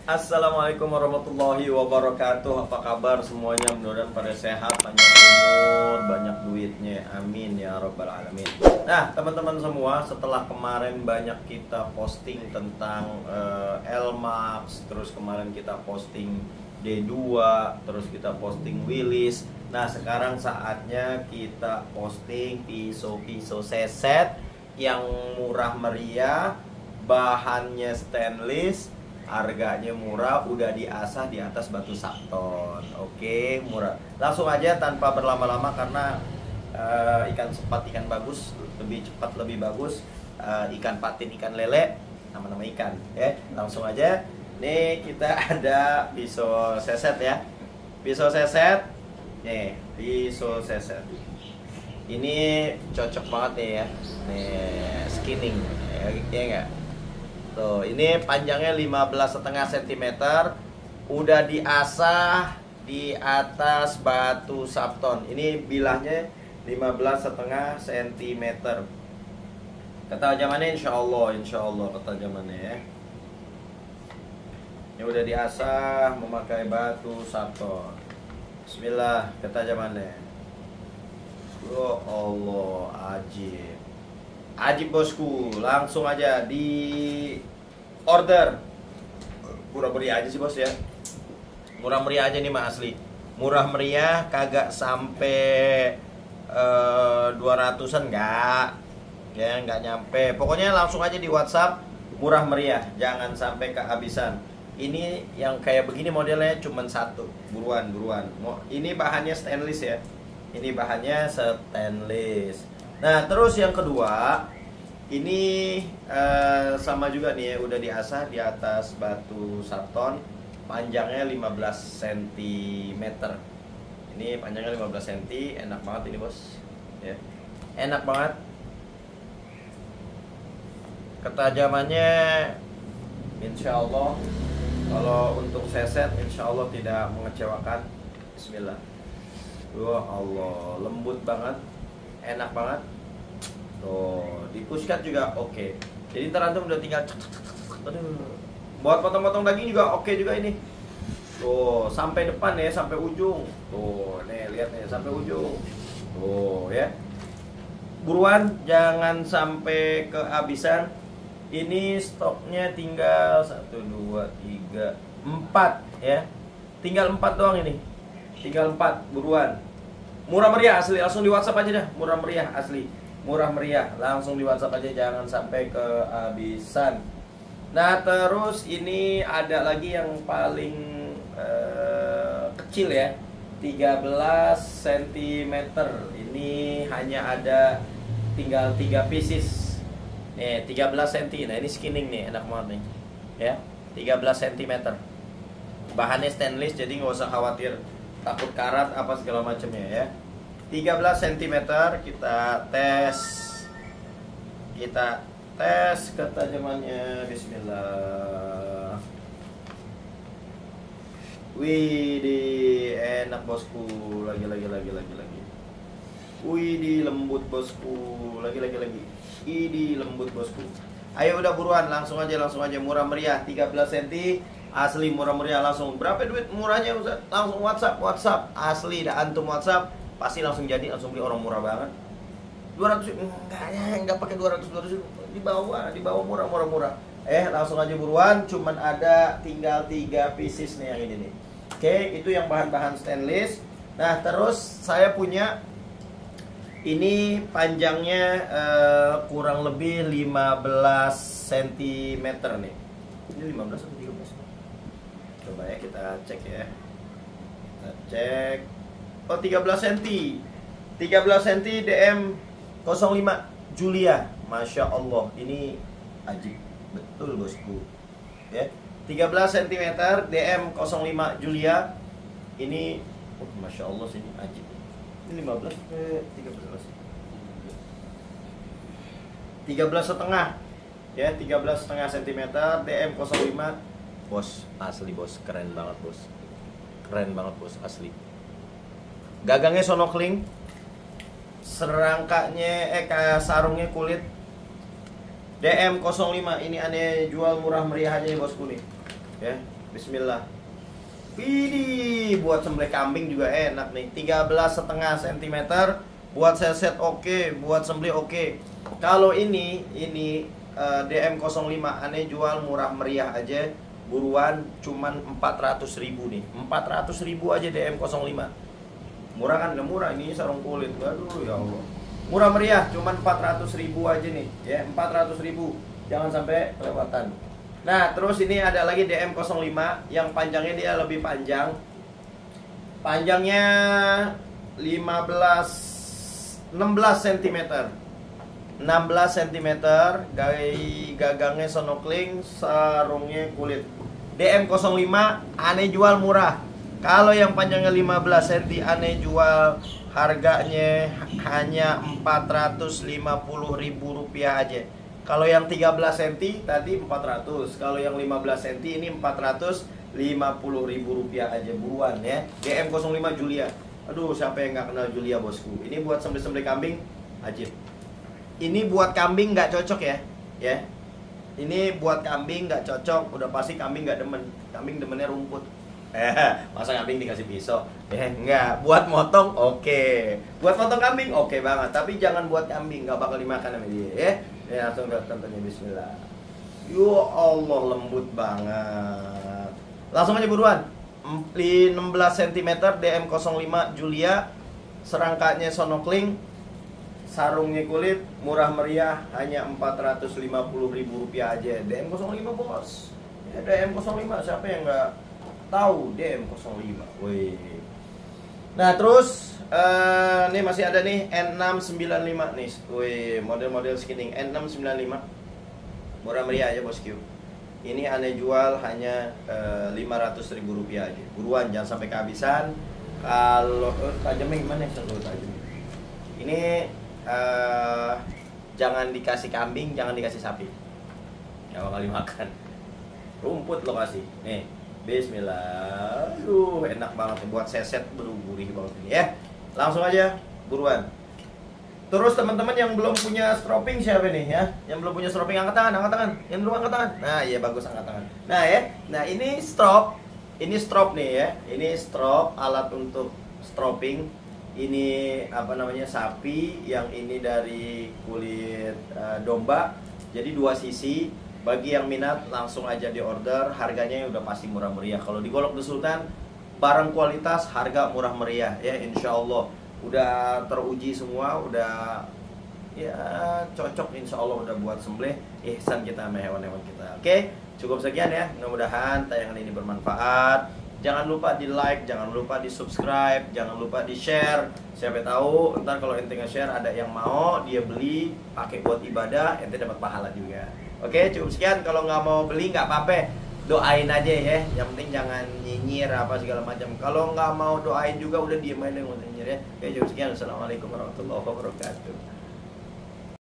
Assalamualaikum warahmatullahi wabarakatuh. Apa kabar semuanya? Mudah-mudahan pada sehat, panjang umur, banyak duitnya. Amin ya rabbal alamin. Nah, teman-teman semua, setelah kemarin banyak kita posting tentang L-Max, terus kemarin kita posting D2, terus kita posting Willys. Nah, sekarang saatnya kita posting pisau-pisau seset yang murah meriah, bahannya stainless, harganya murah, udah diasah di atas batu Sapton. Oke, murah. Langsung aja tanpa berlama-lama karena ikan sepat, ikan bagus, lebih cepat, lebih bagus. Ikan patin, ikan lele, nama-nama ikan. Langsung aja. Nih kita ada pisau seset ya. Pisau seset. Nih, pisau seset. Ini cocok banget nih ya. Nih, skinning. Ya enggak? Tuh, ini panjangnya 15,5 cm, udah diasah di atas batu Sapton. Ini bilahnya 15,5 cm. Ketajamannya insya Allah ketajamannya ya. Ini udah diasah memakai batu Sapton. Bismillah, ketajamannya. Ya Allah, ajib bosku, langsung aja di order. Murah meriah aja sih bos ya. Murah meriah aja nih mah asli. Murah meriah, kagak sampai 200-an enggak. Ya, enggak nyampe. Pokoknya langsung aja di WhatsApp, murah meriah, jangan sampai kehabisan. Ini yang kayak begini modelnya cuman satu. Buruan. Ini bahannya stainless ya. Ini bahannya stainless. Nah, terus yang kedua, ini sama juga nih ya, udah diasah di atas batu Sapton, panjangnya 15 cm. Ini panjangnya 15 cm, enak banget ini bos. Ya. Enak banget. Ketajamannya insya Allah, kalau untuk seset insya Allah tidak mengecewakan. Bismillah. Wah Allah, lembut banget. Enak banget. Tuh, di pushcut juga oke. Jadi ntar antum udah tinggal buat potong-potong daging juga oke juga ini. Tuh, sampai depan ya, sampai ujung. Tuh, nih lihat nih sampai ujung. Tuh ya. Buruan, jangan sampai kehabisan. Ini stoknya tinggal 1 2 3 4 ya. Tinggal 4 doang ini. Tinggal 4, buruan. Murah meriah asli, langsung di WhatsApp aja dah. Murah meriah asli, murah meriah, langsung di WhatsApp aja, jangan sampai kehabisan. Nah, terus ini ada lagi yang paling kecil ya, 13 cm. Ini hanya ada tinggal 3 pieces. Nih, 13 cm. Nah, ini skinning nih, enak banget nih. Ya, 13 cm. Bahannya stainless, jadi nggak usah khawatir takut karat apa segala macamnya ya. 13 cm kita tes ketajamannya. Bismillah. Widih, enak bosku. Lagi. Widih, lembut bosku. Lagi. Ini lembut bosku. Ayo udah buruan, langsung aja murah meriah 13 cm. Asli murah meriah, langsung. Berapa duit murahnya Ustaz? Langsung WhatsApp. Asli dah, antum WhatsApp pasti langsung jadi, langsung beli, orang murah banget. 200 enggak pakai 200 di bawah murah. Langsung aja buruan, cuman ada tinggal 3 pieces nih yang ini nih. Oke, itu yang bahan-bahan stainless. Nah, terus saya punya ini panjangnya kurang lebih 15 cm nih. Ini 15 atau 13? Coba ya kita cek ya. Kita cek. Oh, 13 cm. 13 cm DM 05 Julia. Masya Allah, ini ajib betul bosku. Ya. 13 cm DM 05 Julia. Ini Masya Allah sini ajib. Ini 15 ke 13. 13,5. Ya, 13,5 cm DM 05. Bos, asli bos, keren banget bos, asli. Gagangnya sonokling, serangkanya sarungnya kulit. DM 05 ini aneh jual murah meriah aja ya bosku nih. Ya, Bismillah. Widih, buat sembelih kambing juga enak nih. 13,5 cm. Buat seset oke, buat sembelih oke. Kalau ini DM05 aneh jual murah meriah aja. Buruan cuman 400.000 nih. 400.000 aja DM05. Murah kan? Gak murah, ini sarung kulit. Aduh ya Allah. Murah meriah, cuman 400.000 aja nih. Ya, 400.000. Jangan sampai kelewatan. Nah, terus ini ada lagi DM05 yang panjangnya dia lebih panjang. Panjangnya 16 cm. 16 cm, gagangnya sonokling, sarungnya kulit. DM05 aneh jual murah. Kalau yang panjangnya 15 cm aneh jual harganya hanya Rp450.000 aja. Kalau yang 13 cm tadi 400, kalau yang 15 cm ini Rp450.000 aja. Buruan ya. DM05 Julia. Aduh, siapa yang nggak kenal Julia bosku. Ini buat sembelih-sembelih kambing ajib. Ini buat kambing nggak cocok ya. Ya. Ini buat kambing nggak cocok, udah pasti kambing nggak demen. Kambing demennya rumput. Masa kambing dikasih pisau? Enggak. Buat motong oke. Buat motong kambing oke banget. Tapi jangan buat kambing, nggak bakal dimakan sama dia ya. Ya langsung tontonnya bismillah. Ya Allah, lembut banget. Langsung aja buruan. 16 cm DM05 Julia. Serangkanya sonokling, sarungnya kulit, murah meriah, hanya Rp450.000 aja. DM05 bos. Ya, DM05 siapa yang nggak tahu DM05. Wih. Nah terus ini masih ada nih N695 nih. Wih, model-model skinning N695. Murah meriah aja bosku. Ini aneh jual hanya Rp500.000 aja. Buruan, jangan sampai kehabisan. Kalau tajamnya gimana ya? Tajam. Ini jangan dikasih kambing, jangan dikasih sapi. Nggak bakal dimakan. Rumput lo kasih. Nih. Bismillah. Aduh, enak banget buat seset, gurih banget ini ya. Langsung aja buruan. Terus teman-teman yang belum punya stropping siapa nih ya? Yang belum punya stropping angkat tangan, angkat tangan. Yang belum angkat tangan. Nah, iya bagus, angkat tangan. Nah, ya. Nah, ini strop. Ini strop nih ya. Ini strop, alat untuk stropping. Ini apa namanya? Sapi, yang ini dari kulit domba. Jadi dua sisi. Bagi yang minat langsung aja di order, harganya udah pasti murah meriah. Kalau di Golok The Sultan, barang kualitas, harga murah meriah ya, insya Allah. Udah teruji semua, udah ya cocok insya Allah, udah buat sembelih ihsan kita sama hewan-hewan kita. Oke, cukup sekian ya. Mudah-mudahan tayangan ini bermanfaat. Jangan lupa di like, jangan lupa di subscribe, jangan lupa di share. Siapa tahu ntar kalau ente nge-share ada yang mau, dia beli pakai buat ibadah, ente dapat pahala juga. Oke, cukup sekian. Kalau nggak mau beli nggak apa-apa, doain aja ya. Yang penting jangan nyinyir apa segala macam. Kalau nggak mau doain juga udah diem aja, nggak nyinyir ya. Oke, cukup sekian. Assalamualaikum warahmatullahi wabarakatuh.